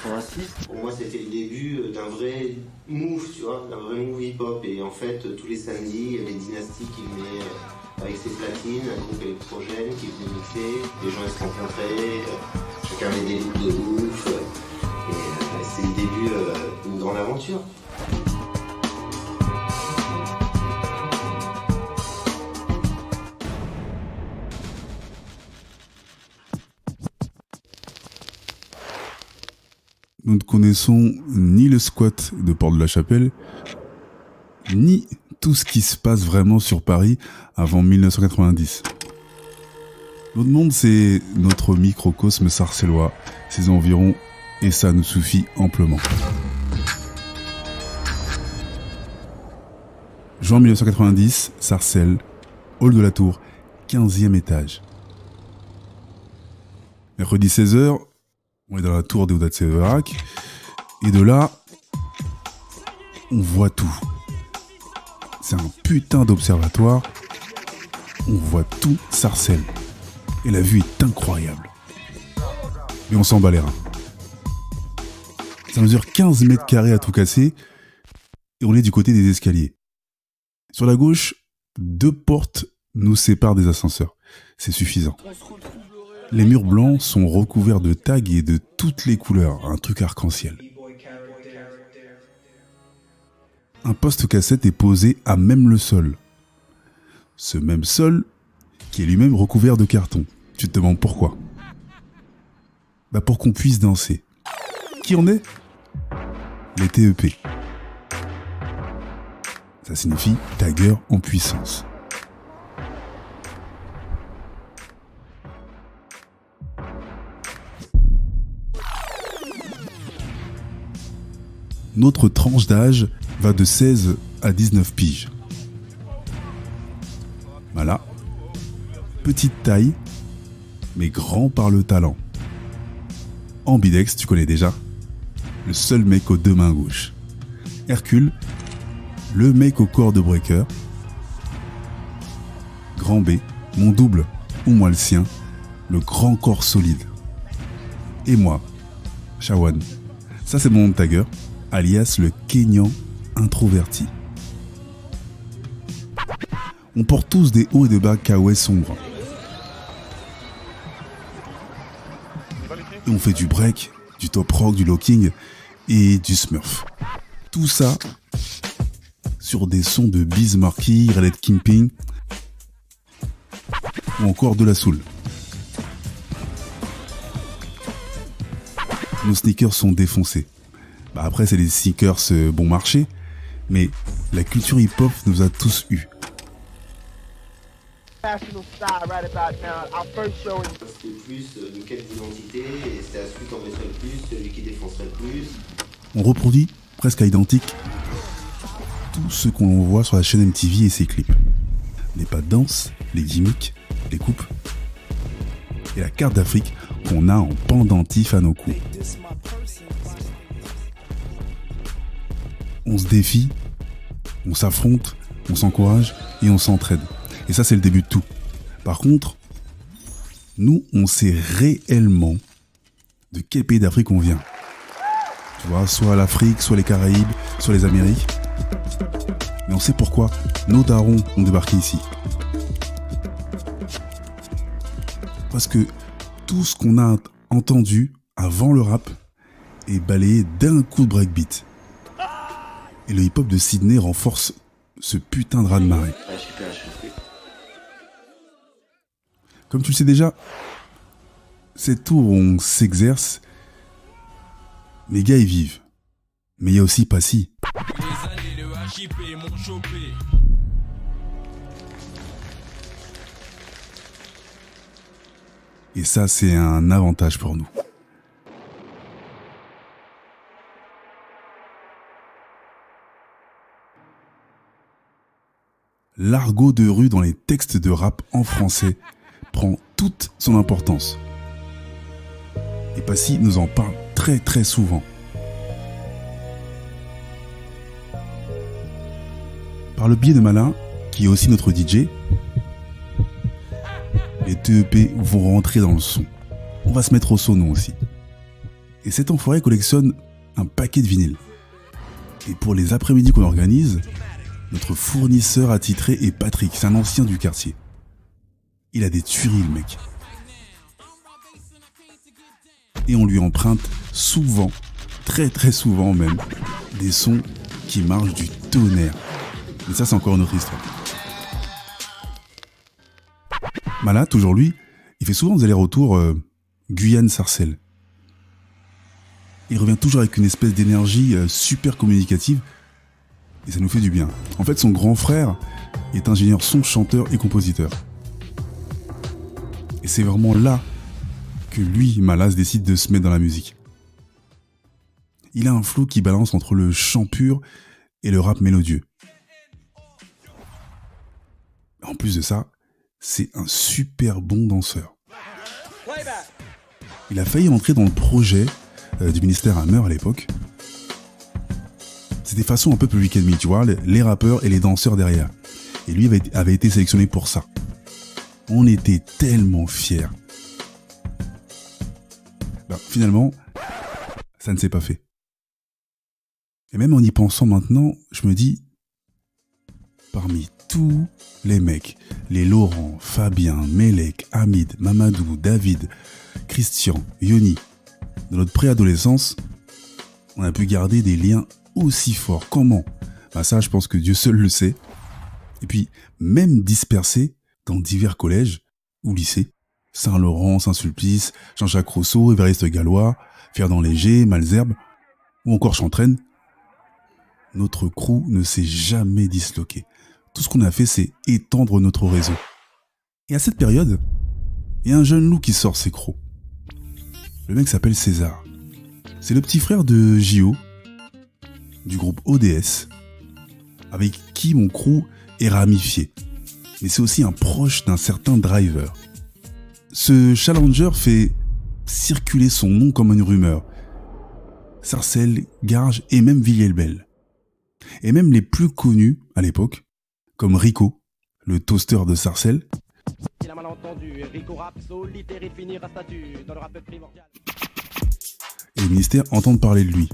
86. Pour moi, c'était le début d'un vrai move, tu vois, d'un vrai move hip-hop. Et en fait, tous les samedis, il y avait Dynasty qui venait avec ses platines, un groupe électrogène qui venait mixer. Les gens ils se rencontraient, chacun avait des looks de ouf. Et c'était le début d'une grande aventure. Nous ne connaissons ni le squat de Port-de-la-Chapelle, ni tout ce qui se passe vraiment sur Paris avant 1990. Notre monde, c'est notre microcosme sarcellois, ses environs, et ça nous suffit amplement. Juin 1990, Sarcelles, hall de la Tour, 15e étage. Mercredi 16h, on est dans la tour des Hauts de Séverac, et de là, on voit tout. C'est un putain d'observatoire, on voit tout Sarcelles. Et la vue est incroyable. Mais on s'en bat les reins. Ça mesure 15 mètres carrés à tout casser, et on est du côté des escaliers. Sur la gauche, 2 portes nous séparent des ascenseurs. C'est suffisant. Les murs blancs sont recouverts de tags et de toutes les couleurs, un truc arc-en-ciel. Un poste cassette est posé à même le sol. Ce même sol qui est lui-même recouvert de carton. Tu te demandes pourquoi? Bah pour qu'on puisse danser. Qui en est? Les TEP. Ça signifie Tagger en puissance. Notre tranche d'âge va de 16 à 19 piges. Voilà. Petite taille, mais grand par le talent. Ambidex, tu connais déjà. Le seul mec aux 2 mains gauches. Hercule, le mec au corps de breaker. Grand B, mon double, ou moi le sien, le grand corps solide. Et moi, Shawan. Ça c'est mon nom de tagger, alias le Kenyan introverti. On porte tous des hauts et des bas kawaii sombres. Et on fait du break, du top rock, du locking et du smurf. Tout ça sur des sons de Biz Markie, Red Kimping ou encore de la soul. Nos sneakers sont défoncés. Bah après c'est des sneakers bon marché, mais la culture hip-hop nous a tous eus. C'était plus une quête d'identité et c'est à celui qui en mettrait le plus, celui qui défoncerait le plus. On reproduit presque à identique tout ce qu'on voit sur la chaîne MTV et ses clips. Les pas de danse, les gimmicks, les coupes et la carte d'Afrique qu'on a en pendentif à nos cous. On se défie, on s'affronte, on s'encourage et on s'entraide. Et ça, c'est le début de tout. Par contre, nous, on sait réellement de quel pays d'Afrique on vient. Tu vois, soit l'Afrique, soit les Caraïbes, soit les Amériques. Mais on sait pourquoi nos darons ont débarqué ici. Parce que tout ce qu'on a entendu avant le rap est balayé d'un coup de breakbeat. Et le hip-hop de Sydney renforce ce putain de raz-de-marée. Comme tu le sais déjà, cette tour où on s'exerce, les gars y vivent. Mais il y a aussi Passy. Et ça, c'est un avantage pour nous. L'argot de rue dans les textes de rap en français prend toute son importance. Et Passy nous en parle très très souvent. Par le biais de Malin, qui est aussi notre DJ, les TEP vont rentrer dans le son. On va se mettre au son nous aussi. Et cet enfoiré collectionne un paquet de vinyles. Et pour les après-midi qu'on organise, notre fournisseur attitré est Patrick, c'est un ancien du quartier. Il a des tueries, le mec. Et on lui emprunte souvent, très très souvent même, des sons qui marchent du tonnerre. Mais ça, c'est encore une autre histoire. Mala, toujours lui, il fait souvent des allers-retours Guyane-Sarcelles. Il revient toujours avec une espèce d'énergie super communicative et ça nous fait du bien. En fait, son grand frère est ingénieur son, chanteur et compositeur. Et c'est vraiment là que lui, Mala, décide de se mettre dans la musique. Il a un flow qui balance entre le chant pur et le rap mélodieux. En plus de ça, c'est un super bon danseur. Il a failli entrer dans le projet du ministère Hammer à l'époque. C'était façon un peu Public Enemy, tu vois, les rappeurs et les danseurs derrière. Et lui avait été sélectionné pour ça. On était tellement fiers. Ben, finalement, ça ne s'est pas fait. Et même en y pensant maintenant, je me dis, parmi tous les mecs, les Laurent, Fabien, Melek, Hamid, Mamadou, David, Christian, Yoni, de notre préadolescence, on a pu garder des liens aussi forts. Comment ? Ben ça, je pense que Dieu seul le sait. Et puis, même dispersés dans divers collèges ou lycées, Saint-Laurent, Saint-Sulpice, Jean-Jacques Rousseau, Évariste Gallois, Verdun-Léger, Malesherbes, ou encore Chantraine, notre crew ne s'est jamais disloqué. Tout ce qu'on a fait, c'est étendre notre réseau. Et à cette période, il y a un jeune loup qui sort ses crocs. Le mec s'appelle César. C'est le petit frère de J.O., du groupe ODS, avec qui mon crew est ramifié. Mais c'est aussi un proche d'un certain Driver. Ce challenger fait circuler son nom comme une rumeur. Sarcelles, Garges et même Villiers-le-Bel. Et même les plus connus à l'époque, comme Rico, le toaster de Sarcelles. Il a mal entendu, Rico rap solitaire, il finira statut dans le rap primordial. Et le ministère entend parler de lui.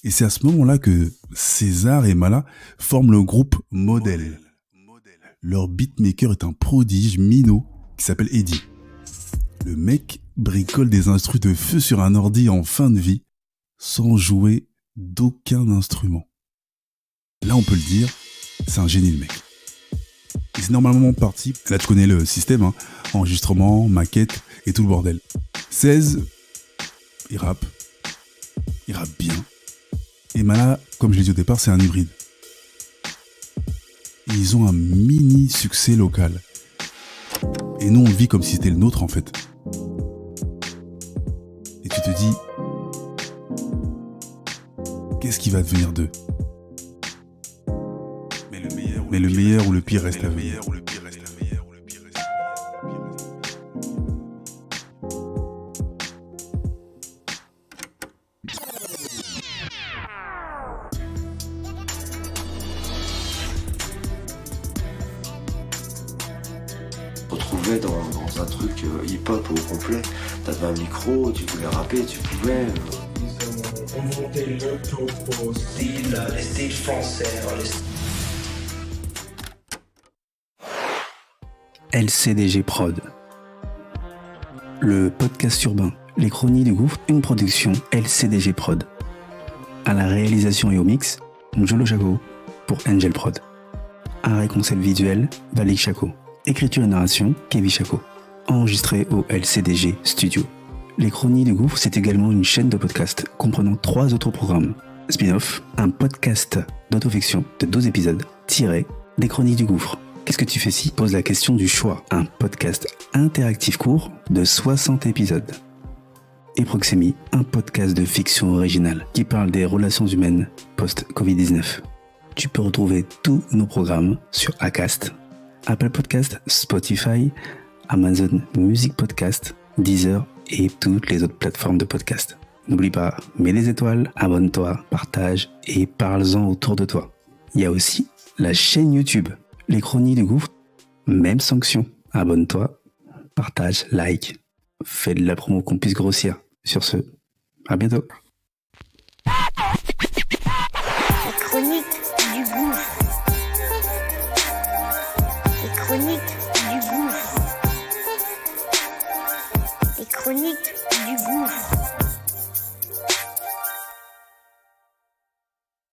Et c'est à ce moment-là que César et Mala forment le groupe Model. Leur beatmaker est un prodige minot qui s'appelle Eddie. Le mec bricole des instrus de feu sur un ordi en fin de vie sans jouer d'aucun instrument. Là, on peut le dire, c'est un génie, le mec. Et c'est normalement parti, là tu connais le système, hein, enregistrement, maquette et tout le bordel. 16, il rappe bien. Et Mala, comme je l'ai dit au départ, c'est un hybride. Et ils ont un mini succès local. Et nous, on le vit comme si c'était le nôtre, en fait. Et tu te dis, qu'est-ce qui va devenir d'eux ? Mais le meilleur ou le pire reste à venir. Retrouvais dans un truc hip-hop au complet. T'avais un micro, tu voulais rapper, tu pouvais. Ils ont monté le topo style, les styles français. LCDG Prod. Le podcast urbain, les chroniques du gouffre, une production LCDG Prod. À la réalisation et au mix, Njolo Chaco pour Angel Prod. Un concept visuel, Valik Chaco. Écriture et narration, Kevin Chaco. Enregistré au LCDG Studio. Les Chroniques du Gouffre, c'est également une chaîne de podcast comprenant 3 autres programmes. Spin-off, un podcast d'autofiction de 12 épisodes, tiré des Chroniques du Gouffre. Qu'est-ce que tu fais si pose la question du choix. Un podcast interactif court de 60 épisodes. Et Proxémie, un podcast de fiction originale qui parle des relations humaines post-Covid-19. Tu peux retrouver tous nos programmes sur Acast, Apple Podcast, Spotify, Amazon Music Podcast, Deezer et toutes les autres plateformes de podcast. N'oublie pas, mets des étoiles, abonne-toi, partage et parle-en autour de toi. Il y a aussi la chaîne YouTube, les Chroniques du Gouffre, même sanction. Abonne-toi, partage, like, fais de la promo qu'on puisse grossir. Sur ce, À bientôt. Les chroniques du gouffre. Les chroniques du gouffre. Les chroniques du gouffre.